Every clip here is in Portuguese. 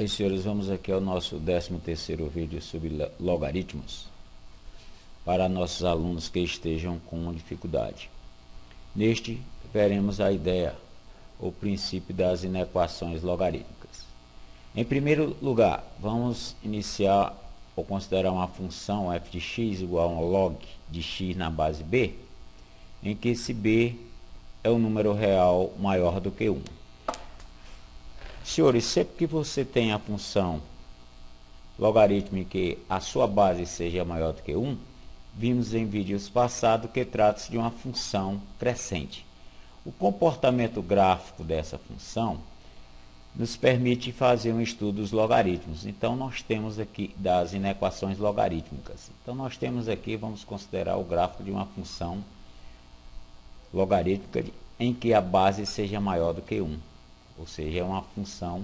Bem, senhores, vamos aqui ao nosso 13º vídeo sobre logaritmos para nossos alunos que estejam com dificuldade. Neste, veremos a ideia, o princípio das inequações logarítmicas. Em primeiro lugar, vamos iniciar ou considerar uma função f de x igual a log de x na base b, em que esse b é um número real maior do que 1. Senhores, sempre que você tem a função logarítmica que a sua base seja maior do que 1, vimos em vídeos passados que trata-se de uma função crescente. O comportamento gráfico dessa função nos permite fazer um estudo dos logaritmos. Então, nós temos aqui das inequações logarítmicas. Então, nós temos aqui, vamos considerar o gráfico de uma função logarítmica em que a base seja maior do que 1. Ou seja, é uma função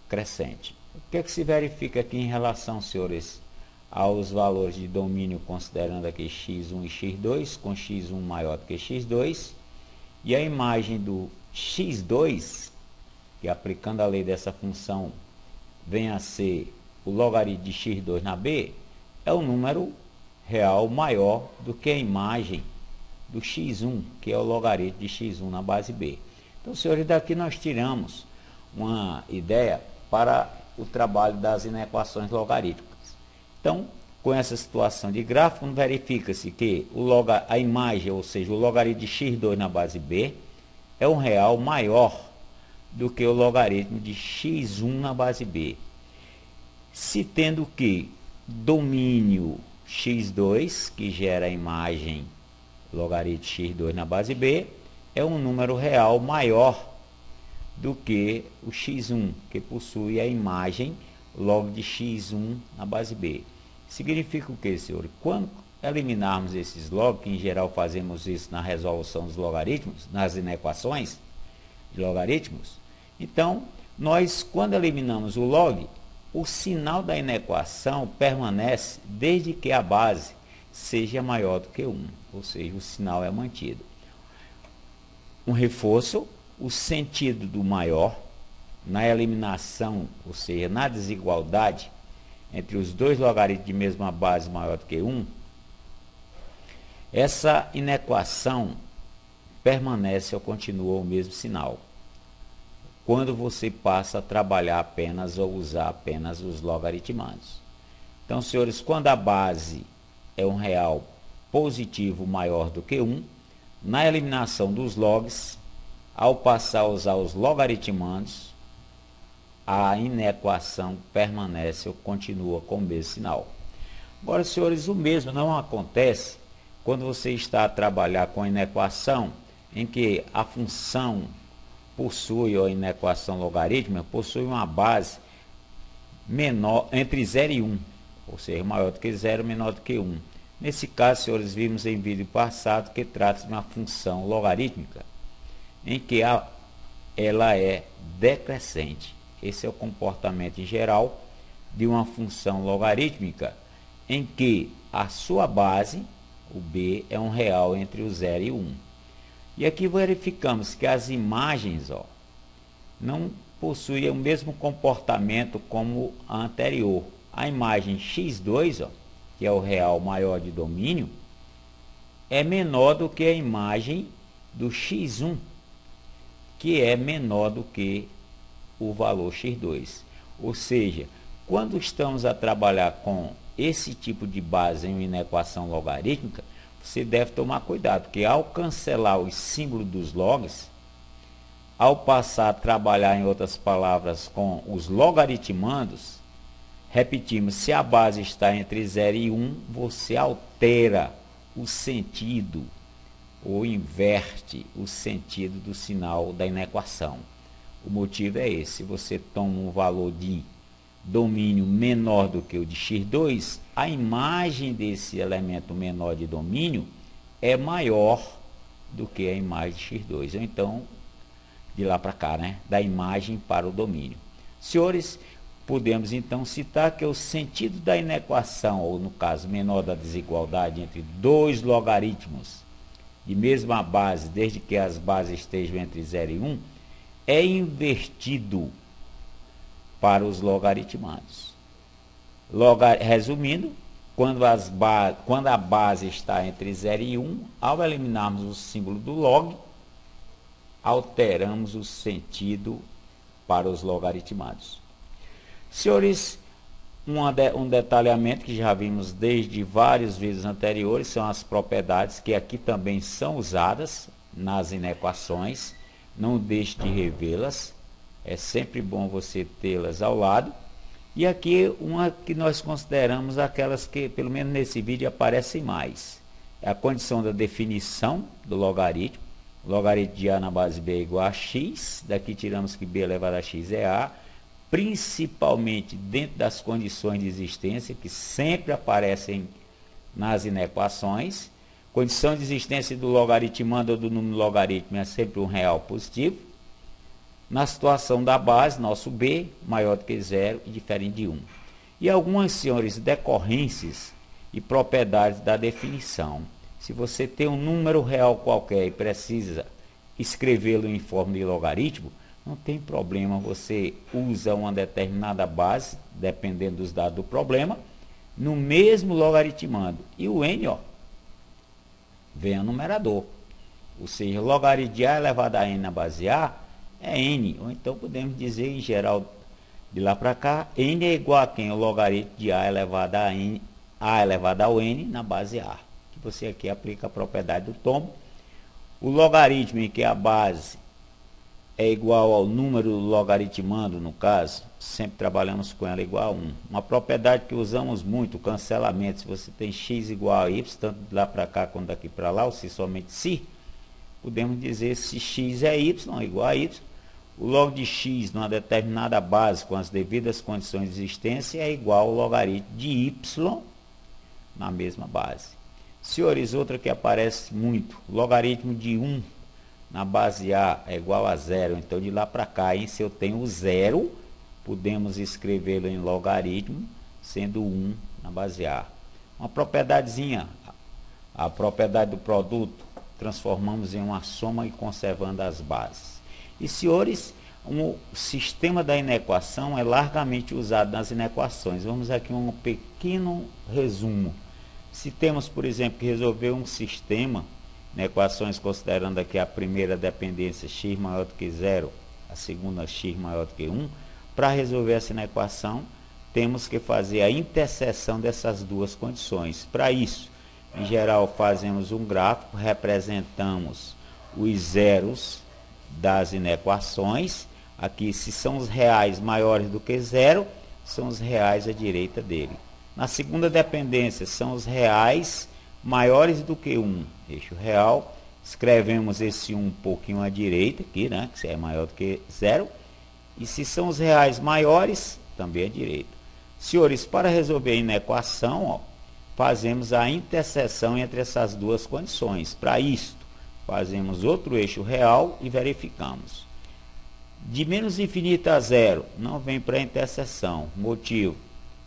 crescente. O que é que se verifica aqui em relação, senhores, aos valores de domínio, considerando aqui x1 e x2, com x1 maior do que x2, e a imagem do x2, que aplicando a lei dessa função vem a ser o logaritmo de x2 na b, é um número real maior do que a imagem do x1, que é o logaritmo de x1 na base b. Então, senhores, daqui nós tiramos uma ideia para o trabalho das inequações logarítmicas. Então, com essa situação de gráfico, verifica-se que a imagem, ou seja, o logaritmo de x2 na base b, é um real maior do que o logaritmo de x1 na base b. Se tendo que domínio x2, que gera a imagem logaritmo de x2 na base b, é um número real maior do que o x1, que possui a imagem log de x1 na base b. Significa o que, senhor? Quando eliminarmos esses log, que em geral fazemos isso na resolução dos logaritmos, nas inequações de logaritmos, então, nós, quando eliminamos o log, o sinal da inequação permanece desde que a base seja maior do que 1, ou seja, o sinal é mantido. Um reforço, o sentido do maior na eliminação, ou seja, na desigualdade entre os dois logaritmos de mesma base maior do que 1, essa inequação permanece ou continua o mesmo sinal quando você passa a trabalhar apenas ou usar apenas os logaritmandos. Então, senhores, quando a base é um real positivo maior do que 1, na eliminação dos logs, ao passar a usar os logaritmandos, a inequação permanece ou continua com o mesmo sinal. Agora, senhores, o mesmo não acontece quando você está a trabalhar com a inequação em que a função possui, ou a inequação logarítmica, possui uma base menor entre 0 e 1, ou seja, maior do que 0, menor do que 1. Nesse caso, senhores, vimos em vídeo passado que trata-se de uma função logarítmica em que ela é decrescente. Esse é o comportamento em geral de uma função logarítmica em que a sua base, o b, é um real entre o 0 e 1. E aqui verificamos que as imagens não possuem o mesmo comportamento como a anterior. A imagem x2, que é o real maior de domínio, é menor do que a imagem do x1, que é menor do que o valor x2. Ou seja, quando estamos a trabalhar com esse tipo de base em uma inequação logarítmica, você deve tomar cuidado, porque ao cancelar os símbolos dos logs, ao passar a trabalhar, em outras palavras, com os logaritmandos, repetimos, se a base está entre 0 e 1, você altera o sentido ou inverte o sentido do sinal da inequação. O motivo é esse: se você toma um valor de domínio menor do que o de x2, a imagem desse elemento menor de domínio é maior do que a imagem de x2. Ou então, de lá para cá, da imagem para o domínio. Senhores, podemos então citar que o sentido da inequação, ou no caso menor da desigualdade entre dois logaritmos de mesma base, desde que as bases estejam entre 0 e 1, é invertido para os logaritmandos. Resumindo, quando a base está entre 0 e 1, ao eliminarmos o símbolo do log, alteramos o sentido para os logaritmados. Senhores, um detalhamento que já vimos desde vários vídeos anteriores são as propriedades que aqui também são usadas nas inequações. Não deixe de revê-las, é sempre bom você tê-las ao lado. E aqui uma que nós consideramos aquelas que, pelo menos nesse vídeo, aparecem mais. É a condição da definição do logaritmo. O logaritmo de A na base B é igual a x. Daqui tiramos que B elevado a x é A. Principalmente dentro das condições de existência, que sempre aparecem nas inequações. Condição de existência do logaritmando ou do número logaritmo é sempre um real positivo. Na situação da base, nosso B maior do que 0 e diferente de 1. E algumas, senhores, decorrências e propriedades da definição. Se você tem um número real qualquer e precisa escrevê-lo em forma de logaritmo, não tem problema, você usa uma determinada base, dependendo dos dados do problema, no mesmo logaritmando. E o n, ó, vem a numerador. Ou seja, o logaritmo de A elevado a n na base A é n. Ou então podemos dizer, em geral, de lá para cá, n é igual a quem? O logaritmo de A elevado a n, A elevado ao n na base A. Que você aqui aplica a propriedade do tombo. O logaritmo em que a base é igual ao número logaritmando, no caso, sempre trabalhamos com ela igual a 1. Uma propriedade que usamos muito, o cancelamento. Se você tem x igual a y, tanto de lá para cá quanto daqui para lá, ou se somente se, podemos dizer se x é y, igual a y, o log de x numa determinada base com as devidas condições de existência é igual ao logaritmo de y na mesma base. Senhores, outra que aparece muito, logaritmo de 1 na base A é igual a 0, então de lá para cá, se eu tenho o 0, podemos escrevê-lo em logaritmo, sendo 1 na base A. Uma propriedadezinha, a propriedade do produto, transformamos em uma soma e conservando as bases. E, senhores, o sistema da inequação é largamente usado nas inequações. Vamos aqui um pequeno resumo. Se temos, por exemplo, que resolver um sistema, equações considerando aqui a primeira dependência x maior do que 0, a segunda x maior do que 1, para resolver essa equação, temos que fazer a interseção dessas duas condições. Para isso, em geral, fazemos um gráfico, representamos os zeros das inequações. Aqui, se são os reais maiores do que 0, são os reais à direita dele. Na segunda dependência, são os reais maiores do que 1, eixo real, escrevemos esse 1 um pouquinho à direita aqui, né, que é maior do que 0, e se são os reais maiores, também à direita. Senhores, para resolver a inequação, ó, fazemos a interseção entre essas duas condições. Para isto, fazemos outro eixo real e verificamos. De menos infinito a 0, não vem para a interseção. Motivo,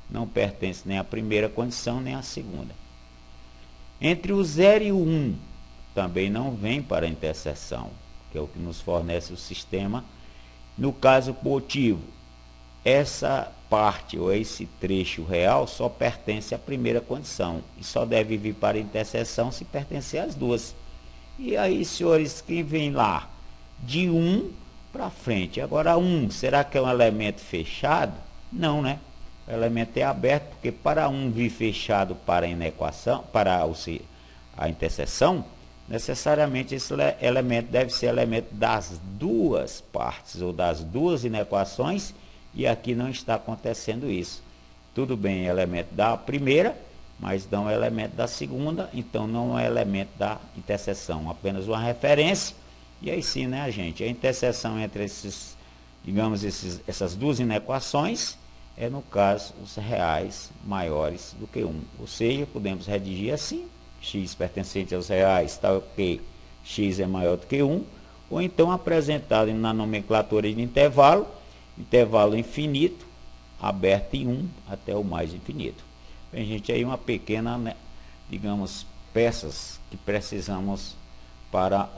não pertence nem à primeira condição, nem à segunda. Entre o 0 e o 1, também não vem para a interseção, que é o que nos fornece o sistema. No caso motivo, essa parte ou esse trecho real só pertence à primeira condição e só deve vir para a interseção se pertencer às duas. E aí, senhores, quem vem lá? De 1 para frente. Agora, 1, será que é um elemento fechado? Não, né? O elemento é aberto, porque para 1 vir fechado para a inequação, para a interseção, necessariamente esse elemento deve ser elemento das duas partes, ou das duas inequações, e aqui não está acontecendo isso. Tudo bem, é elemento da primeira, mas não é elemento da segunda, então não é elemento da interseção, apenas uma referência. E aí sim, né, gente? A interseção entre esses, digamos, essas duas inequações é, no caso, os reais maiores do que 1. Ou seja, podemos redigir assim, x pertencente aos reais, tal que x é maior do que 1, ou então apresentado na nomenclatura de intervalo, intervalo infinito, aberto em 1 até o mais infinito. Bem, gente, aí uma pequena, né, digamos, peças que precisamos para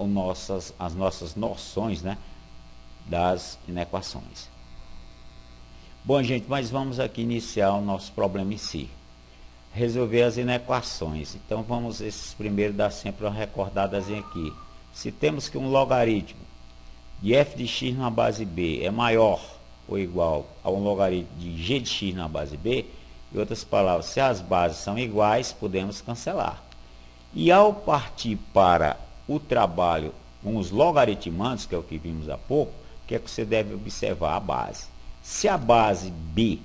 as nossas noções, né, das inequações. Bom, gente, mas vamos aqui iniciar o nosso problema em si. Resolver as inequações. Então, vamos esses primeiro dar sempre uma recordadazinha aqui. Se temos que um logaritmo de f de x na base b é maior ou igual a um logaritmo de g de x na base b, em outras palavras, se as bases são iguais, podemos cancelar. E ao partir para o trabalho com os logaritmandos, que é o que vimos há pouco, o que é que você deve observar? A base. Se a base b,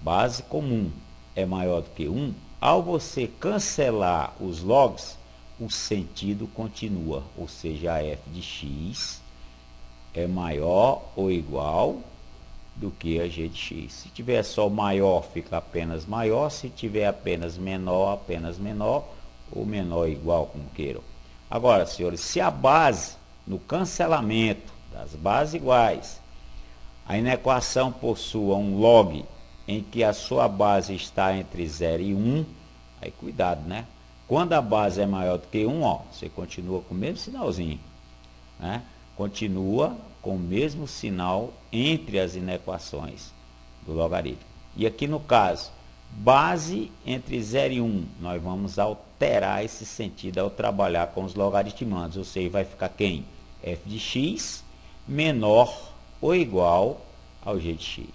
base comum, é maior do que 1, ao você cancelar os logs, o sentido continua, ou seja, a f de x é maior ou igual do que a g de x. Se tiver só maior, fica apenas maior. Se tiver apenas menor, ou menor ou igual, como queiram. Agora, senhores, se a base, no cancelamento das bases iguais, a inequação possua um log em que a sua base está entre 0 e 1, aí cuidado, né? Quando a base é maior do que 1, ó, você continua com o mesmo sinalzinho, né? Continua com o mesmo sinal entre as inequações do logaritmo. E aqui no caso, base entre 0 e 1, nós vamos alterar esse sentido ao trabalhar com os logaritmandos, ou seja, vai ficar quem? F de x menor ou igual ao g de x.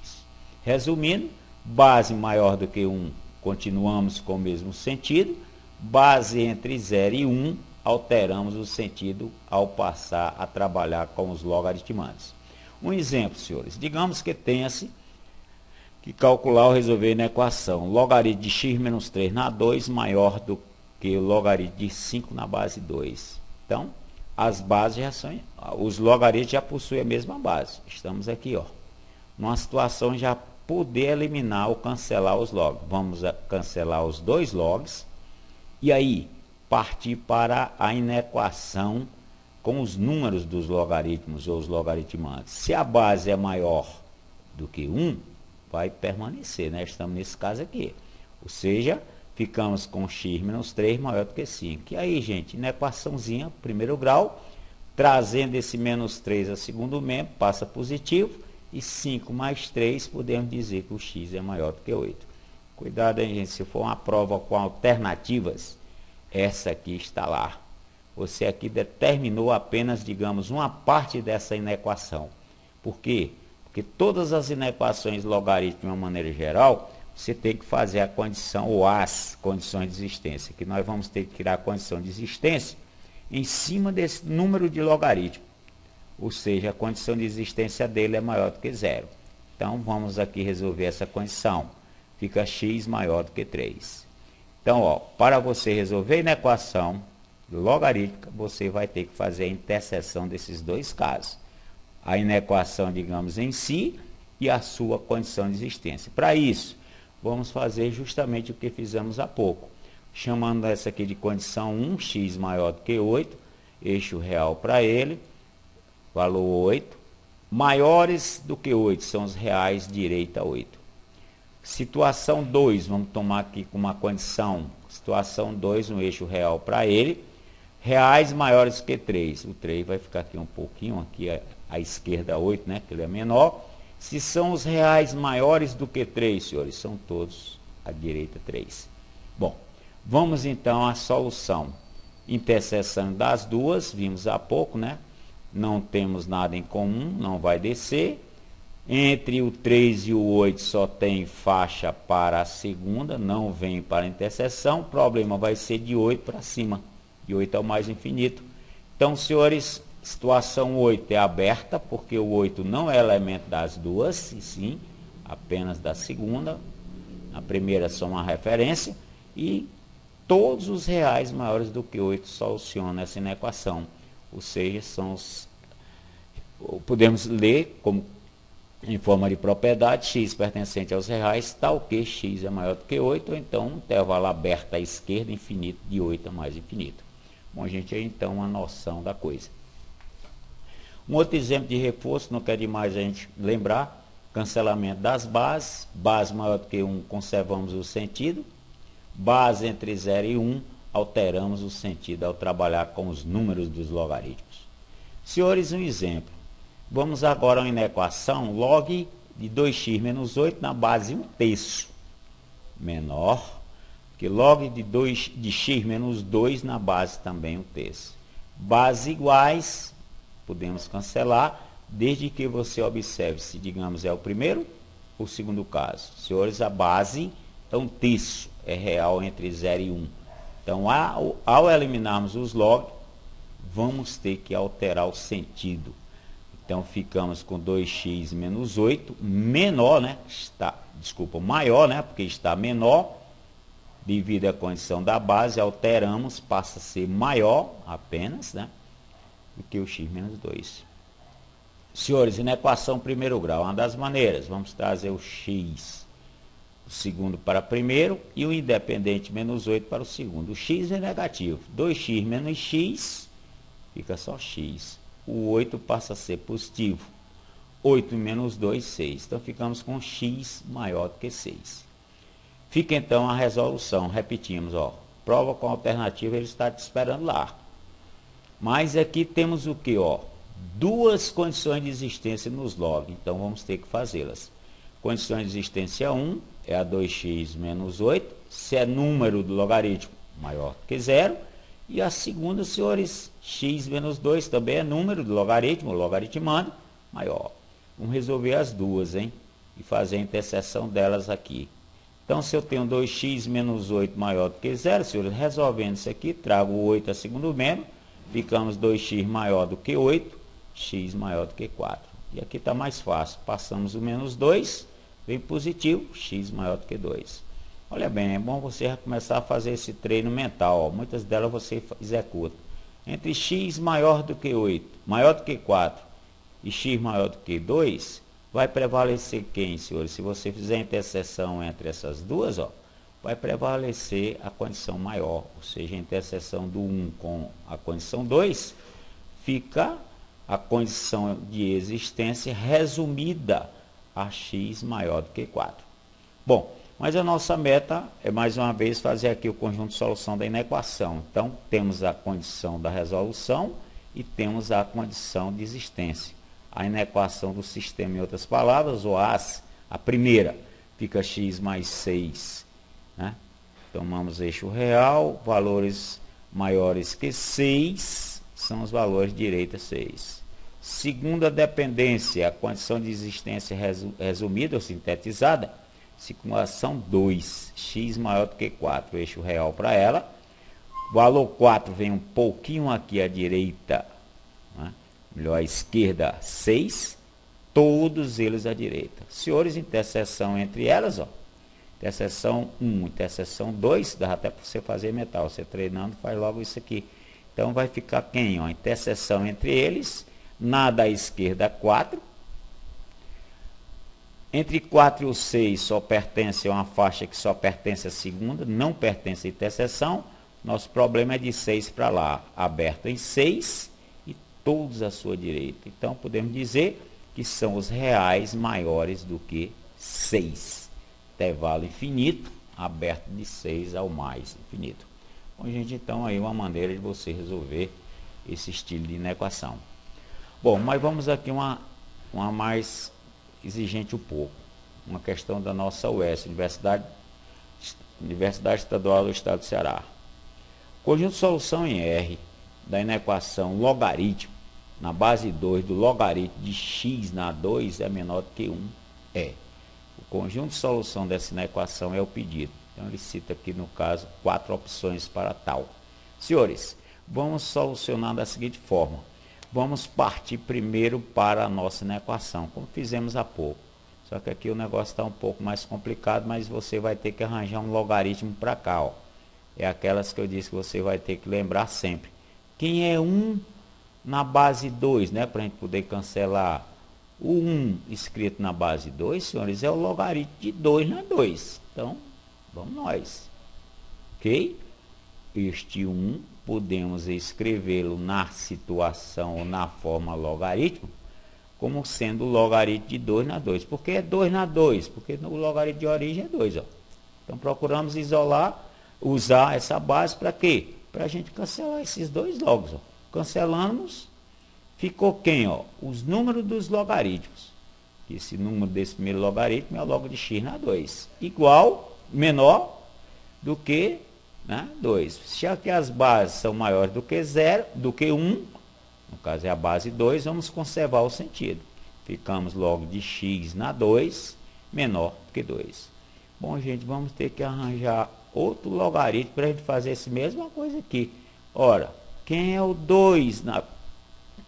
Resumindo, base maior do que 1, continuamos com o mesmo sentido. Base entre 0 e 1, alteramos o sentido ao passar a trabalhar com os logaritmandos. Um exemplo, senhores. Digamos que tenha-se que calcular ou resolver na equação logaritmo de x menos 3 na 2 maior do que o logaritmo de 5 na base 2. Então, as bases já são, os logaritmos já possuem a mesma base. Estamos aqui, ó, numa situação já poder eliminar ou cancelar os logs. Vamos cancelar os dois logs e aí partir para a inequação com os números dos logaritmos ou os logaritmandos. Se a base é maior do que 1, vai permanecer, né? Estamos nesse caso aqui. Ou seja, ficamos com x menos 3 maior do que 5. E aí, gente, inequaçãozinha, primeiro grau, trazendo esse menos 3 a segundo membro, passa positivo, e 5 mais 3, podemos dizer que o x é maior do que 8. Cuidado, hein, gente, se for uma prova com alternativas, essa aqui está lá. Você aqui determinou apenas, digamos, uma parte dessa inequação. Por quê? Porque todas as inequações logarítmicas, de uma maneira geral, você tem que fazer a condição, ou as condições de existência, que nós vamos ter que tirar a condição de existência em cima desse número de logaritmo. Ou seja, a condição de existência dele é maior do que 0. Então, vamos aqui resolver essa condição. Fica x maior do que 3. Então, ó, para você resolver na equação logarítmica, você vai ter que fazer a interseção desses dois casos. A inequação, digamos, em si e a sua condição de existência. Para isso, vamos fazer justamente o que fizemos há pouco. Chamando essa aqui de condição 1, x maior do que 8, eixo real para ele, valor 8. Maiores do que 8 são os reais direita 8. Situação 2, vamos tomar aqui com uma condição, situação 2, um eixo real para ele, reais maiores que 3. O 3 vai ficar aqui um pouquinho, aqui à esquerda 8, né, que ele é menor. Se são os reais maiores do que 3, senhores, são todos à direita 3. Bom, vamos então à solução. Interseção das duas, vimos há pouco, né? Não temos nada em comum, não vai descer. Entre o 3 e o 8 só tem faixa para a segunda, não vem para a interseção. O problema vai ser de 8 para cima, de 8 ao mais infinito. Então, senhores, situação 8 é aberta, porque o 8 não é elemento das duas, e sim apenas da segunda. A primeira só uma referência. E todos os reais maiores do que 8 solucionam essa inequação. Ou seja, são os... podemos ler como em forma de propriedade, x pertencente aos reais, tal que x é maior do que 8, ou então um intervalo aberto à esquerda, infinito, de 8 a mais infinito. Bom, gente, aí então uma noção da coisa. Um outro exemplo de reforço, não quer demais a gente lembrar, cancelamento das bases, base maior do que 1, conservamos o sentido, base entre 0 e 1, alteramos o sentido ao trabalhar com os números dos logaritmos. Senhores, um exemplo. Vamos agora a uma inequação log de 2x menos 8 na base 1/3 menor que log de x menos 2 na base também 1/3. Bases iguais, podemos cancelar, desde que você observe se, digamos, é o primeiro ou o segundo caso. Senhores, a base é 1/3, é real entre 0 e 1. Então, ao eliminarmos os log, vamos ter que alterar o sentido. Então, ficamos com 2x menos 8, menor, né? Maior, né? Porque está menor, devido à condição da base, alteramos, passa a ser maior apenas, né? Do que o x menos 2. Senhores, na equação primeiro grau, uma das maneiras, vamos trazer o x, o segundo para primeiro, e o independente menos 8 para o segundo. O x é negativo, 2x menos x, fica só x. O 8 passa a ser positivo. 8 menos 2, 6. Então, ficamos com x maior do que 6. Fica, então, a resolução. Repetimos, ó. Prova com alternativa, ele está te esperando lá. Mas aqui temos o que, ó? Duas condições de existência nos log. Então, vamos ter que fazê-las. Condição de existência 1 é a 2x menos 8. Se é número do logaritmo maior do que 0. E a segunda, senhores, x menos 2 também é número do logaritmo, logaritmando, maior. Vamos resolver as duas, hein? E fazer a interseção delas aqui. Então, se eu tenho 2x menos 8 maior do que 0, senhores, resolvendo isso aqui, trago o 8 a segundo membro, ficamos 2x maior do que 8, x maior do que 4. E aqui está mais fácil, passamos o menos 2, vem positivo, x maior do que 2. Olha bem, é bom você começar a fazer esse treino mental. Ó. Muitas delas você executa. Entre x maior do que 8, maior do que 4 e x maior do que 2, vai prevalecer quem, senhores? Se você fizer a interseção entre essas duas, ó, vai prevalecer a condição maior. Ou seja, a interseção do 1 com a condição 2, fica a condição de existência resumida a x maior do que 4. Bom, mas a nossa meta é, mais uma vez, fazer aqui o conjunto de solução da inequação. Então, temos a condição da resolução e temos a condição de existência. A inequação do sistema, em outras palavras, ou a primeira, fica x mais 6. Né? Tomamos eixo real, valores maiores que 6, são os valores de direita 6. Segunda dependência, a condição de existência resumida ou sintetizada, simulação 2, x maior do que 4, eixo real para ela. Valor 4 vem um pouquinho aqui à direita, né? Melhor à esquerda 6, todos eles à direita. Senhores, interseção entre elas, ó. Interseção 1, interseção 2, dá até para você fazer mental, você treinando faz logo isso aqui. Então vai ficar quem? Ó? Interseção entre eles, nada à esquerda 4. Entre 4 e o 6 só pertence a uma faixa que só pertence à segunda, não pertence à interseção. Nosso problema é de 6 para lá, aberto em 6 e todos à sua direita. Então, podemos dizer que são os reais maiores do que 6. Intervalo infinito, aberto de 6 ao mais infinito. Bom, gente, então aí uma maneira de você resolver esse estilo de inequação. Bom, mas vamos aqui uma mais exigente um pouco. Uma questão da nossa UES, Universidade Estadual do Estado do Ceará. Conjunto de solução em R da inequação logaritmo na base 2 do logaritmo de x na 2 é menor do que 1. O conjunto de solução dessa inequação é o pedido. Então ele cita aqui no caso 4 opções para tal. Senhores, vamos solucionar da seguinte forma. Vamos partir primeiro para a nossa inequação, como fizemos há pouco. Só que aqui o negócio está um pouco mais complicado, mas você vai ter que arranjar um logaritmo para cá. Ó. É aquelas que eu disse que você vai ter que lembrar sempre. Quem é 1 na base 2, né? Para a gente poder cancelar. O 1 escrito na base 2, senhores, é o logaritmo de 2 na 2. Então, vamos nós. Ok? Este 1, podemos escrevê-lo na situação ou na forma logaritmo, como sendo o logaritmo de 2 na 2. Por que é 2 na 2? Porque o logaritmo de origem é 2. Ó. Então, procuramos isolar, usar essa base para quê? Para a gente cancelar esses dois logos. Ó. Cancelamos, ficou quem? Ó? Os números dos logaritmos. que esse número desse primeiro logaritmo é o log de x na 2. Igual, menor do que, né, 2. Já que as bases são maiores do que 0, do que 1, no caso é a base 2, vamos conservar o sentido. Ficamos log de x na 2 menor do que 2. Bom, gente, vamos ter que arranjar outro logaritmo para a gente fazer essa mesma coisa aqui. Ora, quem é o 2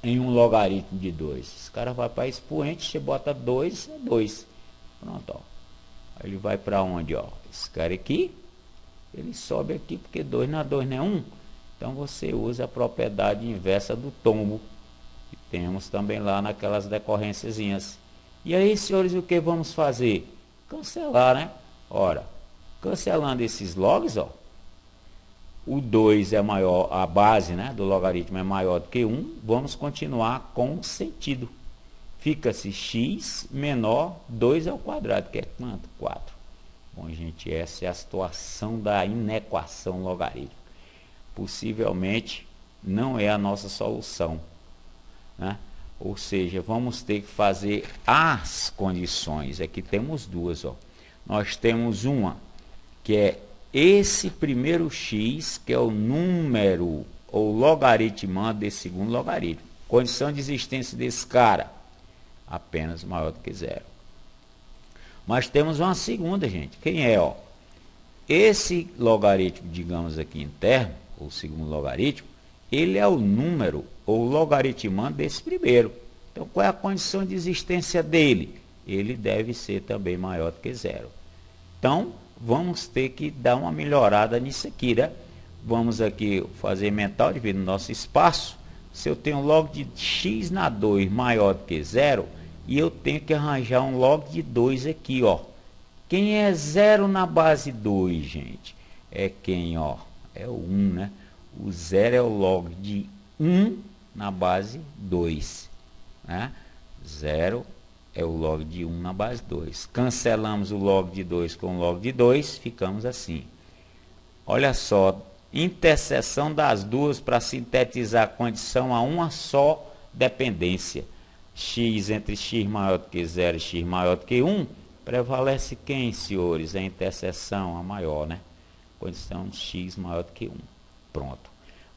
em um logaritmo de 2? Esse cara vai para expoente, você bota 2, é 2. Pronto, ó. Aí ele vai para onde, ó? Esse cara aqui, ele sobe aqui, porque 2 na 2 não é 1. Então, você usa a propriedade inversa do tombo, que temos também lá naquelas decorrênciazinhas. E aí, senhores, o que vamos fazer? Cancelar, né? Ora, cancelando esses logs, ó, o 2 é maior, a base, né, do logaritmo é maior do que 1, vamos continuar com o sentido. Fica-se x menor 2 ao quadrado, que é quanto? 4. Bom, gente, essa é a situação da inequação logarítmica. Possivelmente não é a nossa solução, né? Ou seja, vamos ter que fazer as condições. Aqui temos duas, ó. Nós temos uma que é esse primeiro x, que é o número ou logaritmando desse segundo logaritmo. Condição de existência desse cara, apenas maior do que 0. Mas temos uma segunda, gente. Quem é, ó? Esse logaritmo, digamos aqui interno, o segundo logaritmo, ele é o número ou logaritmando desse primeiro. Então, qual é a condição de existência dele? Ele deve ser também maior do que 0. Então, vamos ter que dar uma melhorada nisso aqui, né? Vamos aqui fazer mental dividindo nosso espaço. Se eu tenho log de x na 2 maior do que 0, e eu tenho que arranjar um log de 2 aqui, ó. Quem é 0 na base 2, gente? É quem, ó? É o 1, né? O 0 é o log de 1 na base 2, né? 0 é o log de 1 na base 2. Cancelamos o log de 2 com o log de 2, ficamos assim. Olha só, interseção das duas para sintetizar a condição a uma só dependência. X entre x maior do que 0 e x maior do que 1, prevalece quem, senhores? A interseção, a maior, né? Condição de x maior do que 1. Pronto.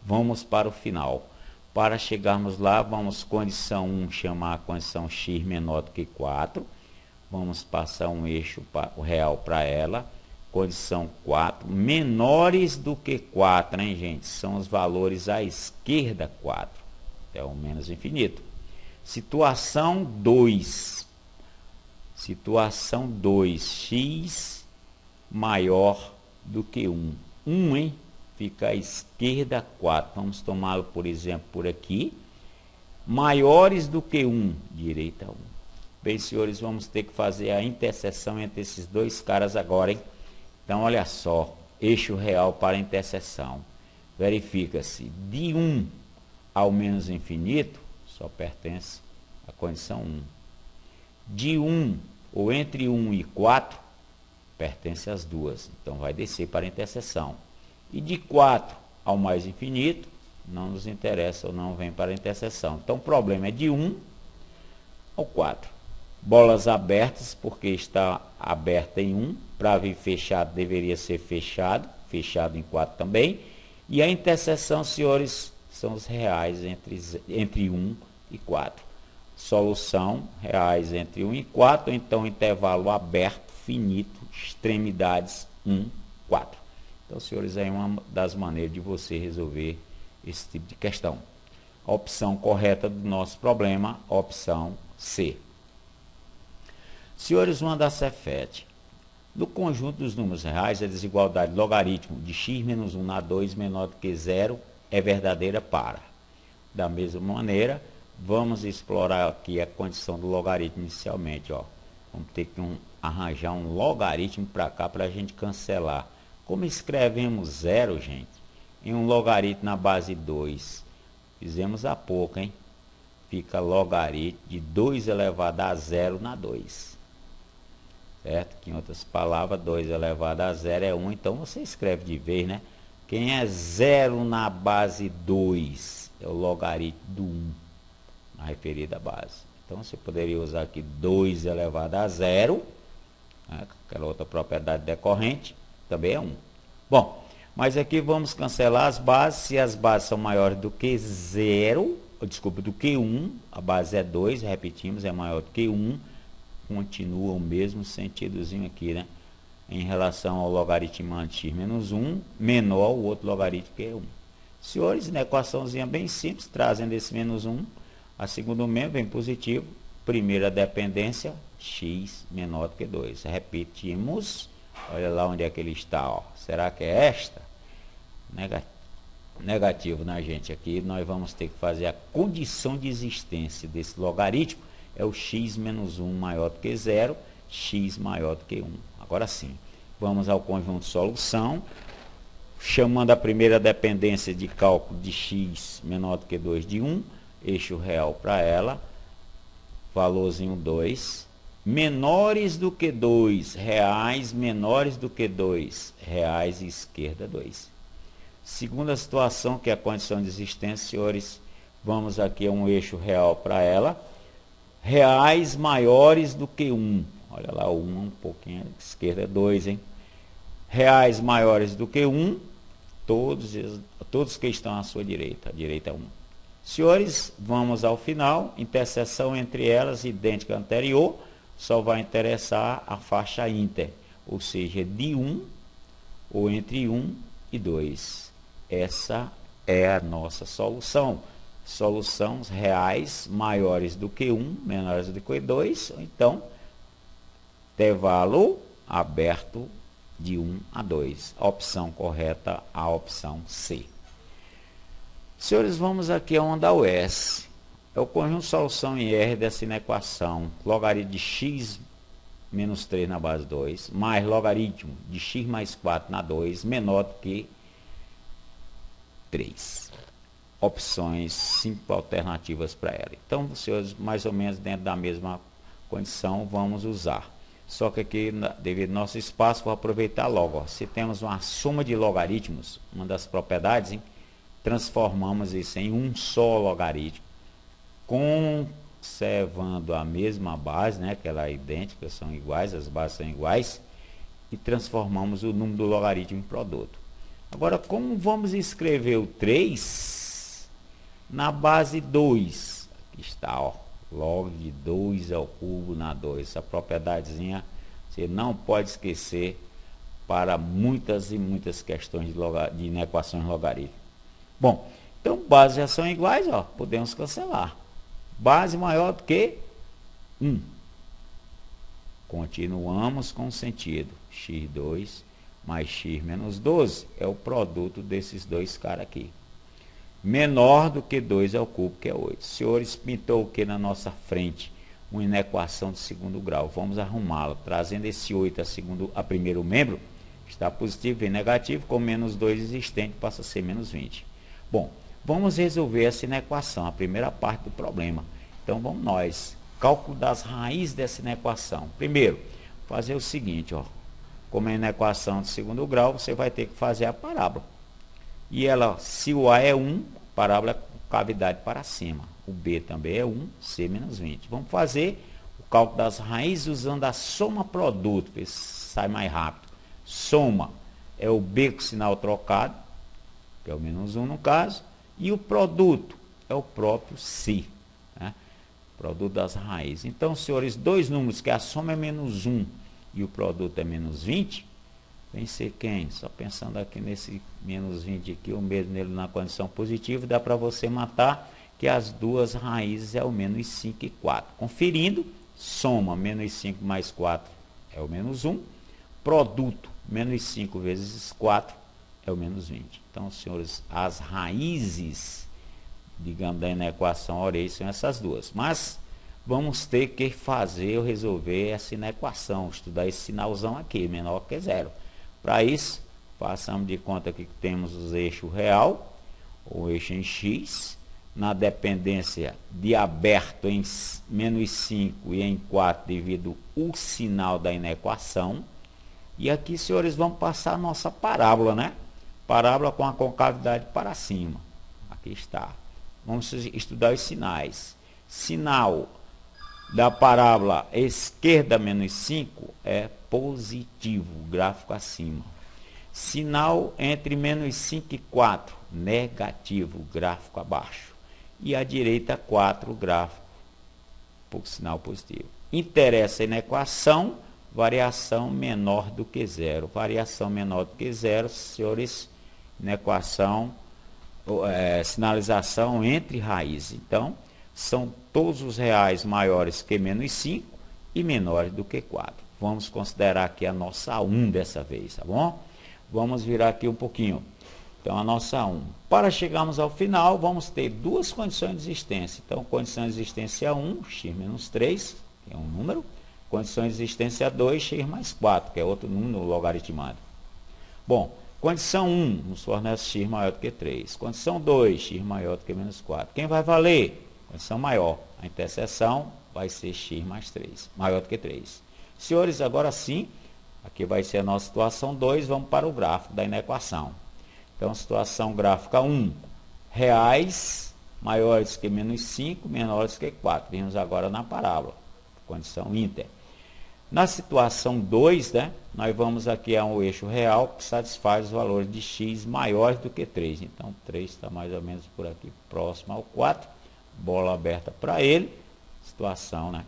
Vamos para o final. Para chegarmos lá, vamos condição 1 chamar a condição x menor do que 4. Vamos passar um eixo real para ela. Condição 4, menores do que 4, hein, gente? São os valores à esquerda 4, até o menos infinito. Situação 2. Situação 2, x maior do que 1. 1, hein? Fica à esquerda 4. Vamos tomá-lo, por exemplo, por aqui. Maiores do que 1, direita 1. Bem, senhores, vamos ter que fazer a interseção entre esses dois caras agora, hein? Então, olha só, eixo real para a interseção. Verifica-se, de 1 ao menos infinito, só pertence à condição 1. De 1, ou entre 1 e 4, pertence às duas. Então, vai descer para a interseção. E de 4 ao mais infinito, não nos interessa ou não vem para a interseção. Então, o problema é de 1 ao 4. Bolas abertas, porque está aberta em 1. Para vir fechado, deveria ser fechado. Fechado em 4 também. E a interseção, senhores, são os reais entre 1 e 4. Solução, reais entre 1 e 4. Então, intervalo aberto, finito, extremidades 1, 4. Então, senhores, é uma das maneiras de você resolver esse tipo de questão. A opção correta do nosso problema, opção C. Senhores, uma da Cefet. No conjunto dos números reais, a desigualdade logaritmo de x menos 1 na 2 menor do que 0 é verdadeira para. Da mesma maneira, vamos explorar aqui a condição do logaritmo inicialmente. Ó. Vamos ter que arranjar um logaritmo para cá para a gente cancelar. Como escrevemos 0, gente, em um logaritmo na base 2? Fizemos há pouco, hein? Fica logaritmo de 2 elevado a 0 na 2. Certo? Que em outras palavras, 2 elevado a 0 é 1. Então, você escreve de vez, né? Quem é 0 na base 2? É o logaritmo do 1, na referida base. Então você poderia usar aqui 2 elevado a 0, né? Aquela outra propriedade decorrente, também é 1. Bom, mas aqui vamos cancelar as bases. Se as bases são maiores do que 0, desculpa, do que 1, a base é 2, repetimos, é maior do que 1, continua o mesmo sentidozinho aqui, né? Em relação ao logaritmo de x menos 1, menor o outro logaritmo que é 1. Senhores, na equaçãozinha bem simples, trazendo esse menos 1, a segundo membro vem positivo, primeira dependência, x menor do que 2. Repetimos, olha lá onde é que ele está, ó. Será que é esta? Negativo, né, gente? Aqui nós vamos ter que fazer a condição de existência desse logaritmo, é o x menos 1 maior do que 0, x maior do que 1. Agora sim, vamos ao conjunto de solução, chamando a primeira dependência de cálculo de x menor do que 2 de 1, eixo real para ela, valorzinho 2, menores do que 2, reais menores do que 2, reais e esquerda 2. Segunda situação, que é a condição de existência, senhores, vamos aqui a um eixo real para ela, reais maiores do que 1, olha lá o 1 um pouquinho, esquerda 2, hein? Reais maiores do que 1, todos que estão à sua direita, a direita é 1. Senhores, vamos ao final, interseção entre elas, idêntica à anterior, só vai interessar a faixa inter, ou seja, de 1 ou entre 1 e 2. Essa é a nossa solução. Soluções reais maiores do que 1, menores do que 2, ou então, intervalo aberto de 1 a 2. A opção correta, a opção C. Senhores, vamos aqui a onda US. É o conjunto de solução em R dessa inequação. Logaritmo de x menos 3 na base 2, mais logaritmo de x mais 4 na 2, menor do que 3. Opções 5 alternativas para ela. Então, senhores, mais ou menos dentro da mesma condição, vamos usar. Só que aqui, devido ao nosso espaço, vou aproveitar logo. Ó. Se temos uma soma de logaritmos, uma das propriedades, hein, transformamos isso em um só logaritmo, conservando a mesma base, né, que ela é idêntica, são iguais, as bases são iguais, e transformamos o número do logaritmo em produto. Agora, como vamos escrever o 3 na base 2? Aqui está, ó, log de 2 ao cubo na 2. Essa propriedadezinha você não pode esquecer para muitas e muitas questões de inequações logarítmicas. Bom, então bases já são iguais, ó, podemos cancelar. Base maior do que 1. Continuamos com o sentido. x2 mais x menos 12 é o produto desses dois caras aqui. Menor do que 2 ao cubo, que é 8. Senhores, pintou o que na nossa frente? Uma inequação de segundo grau. Vamos arrumá-la. Trazendo esse 8 a primeiro membro, está positivo e negativo, com menos 2 existente, passa a ser menos 20. Bom, vamos resolver essa inequação, a primeira parte do problema. Então, vamos nós. Cálculo das raízes dessa inequação. Primeiro, fazer o seguinte, ó. Como é inequação de segundo grau, você vai ter que fazer a parábola. E ela, se o A é 1, a parábola é cavidade para cima. O B também é 1, C menos 20. Vamos fazer o cálculo das raízes usando a soma produto, para sai mais rápido. Soma é o B com sinal trocado, que é o menos 1 no caso, e o produto é o próprio C, né? Produto das raízes. Então, senhores, dois números que a soma é menos 1 e o produto é menos 20, vem ser quem? Só pensando aqui nesse menos 20 aqui, ou mesmo nele na condição positiva, dá para você matar que as duas raízes é o menos 5 e 4. Conferindo, soma menos 5 mais 4 é o menos 1, produto menos 5 vezes 4 é o menos 20. Então, senhores, as raízes, digamos, da inequação orei são essas duas. Mas vamos ter que fazer ou resolver essa inequação, estudar esse sinalzão aqui, menor que 0. Para isso, façamos de conta que temos os eixos real, o eixo em x, na dependência de aberto em menos 5 e em 4 devido ao sinal da inequação. E aqui, senhores, vamos passar a nossa parábola, né? Parábola com a concavidade para cima. Aqui está. Vamos estudar os sinais. Sinal da parábola esquerda menos 5 é positivo, gráfico acima. Sinal entre menos 5 e 4, negativo, gráfico abaixo. E à direita 4, gráfico, sinal positivo. Interessa na equação, variação menor do que zero. Variação menor do que zero, senhores, na equação, sinalização entre raízes. Então, são todos os reais maiores que menos 5 e menores do que 4. Vamos considerar aqui a nossa 1 dessa vez, tá bom? Vamos virar aqui um pouquinho. Então, a nossa 1. Para chegarmos ao final, vamos ter duas condições de existência. Então, condição de existência 1, x menos 3, que é um número. Condição de existência 2, x mais 4, que é outro número logaritmado. Bom, condição 1 nos fornece x maior do que 3. Condição 2, x maior do que menos 4. Quem vai valer? Condição maior. A interseção vai ser x mais 3, maior do que 3. Senhores, agora sim, aqui vai ser a nossa situação 2, vamos para o gráfico da inequação. Então, situação gráfica 1, reais maiores que menos 5, menores que 4. Vimos agora na parábola, condição inter. Na situação 2, né, nós vamos aqui a um eixo real que satisfaz os valores de x maiores do que 3. Então, 3 está mais ou menos por aqui, próximo ao 4. Bola aberta para ele. Situação, né?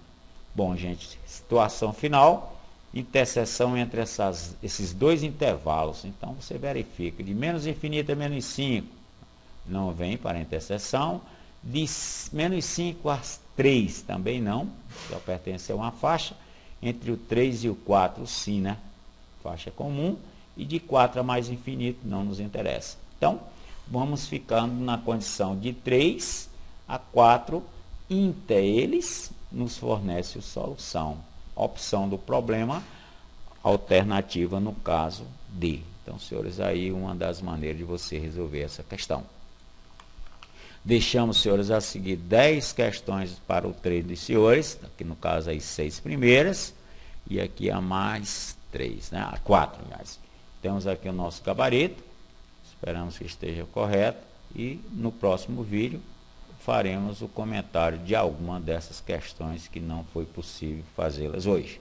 Bom, gente, situação final, interseção entre esses dois intervalos. Então, você verifica, de menos infinito a menos 5, não vem para a interseção. De menos 5 a 3, também não, só pertence a uma faixa. Entre o 3 e o 4, sim, né? Faixa comum. E de 4 a mais infinito, não nos interessa. Então, vamos ficando na condição de 3 a 4, inter eles nos fornece a solução. Opção do problema, alternativa no caso D. Então, senhores, aí uma das maneiras de você resolver essa questão. Deixamos, senhores, a seguir 10 questões para o treino dos senhores, aqui no caso aí 6 primeiras, e aqui a mais 3, né? 4, aliás. Temos aqui o nosso gabarito, esperamos que esteja correto, e no próximo vídeo faremos o comentário de alguma dessas questões que não foi possível fazê-las hoje.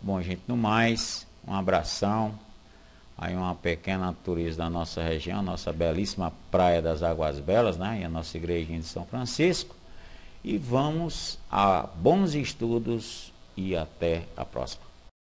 Bom, gente, no mais, um abração. Aí uma pequena turismo da nossa região, nossa belíssima Praia das Águas Belas, né? E a nossa igrejinha de São Francisco. E vamos a bons estudos e até a próxima.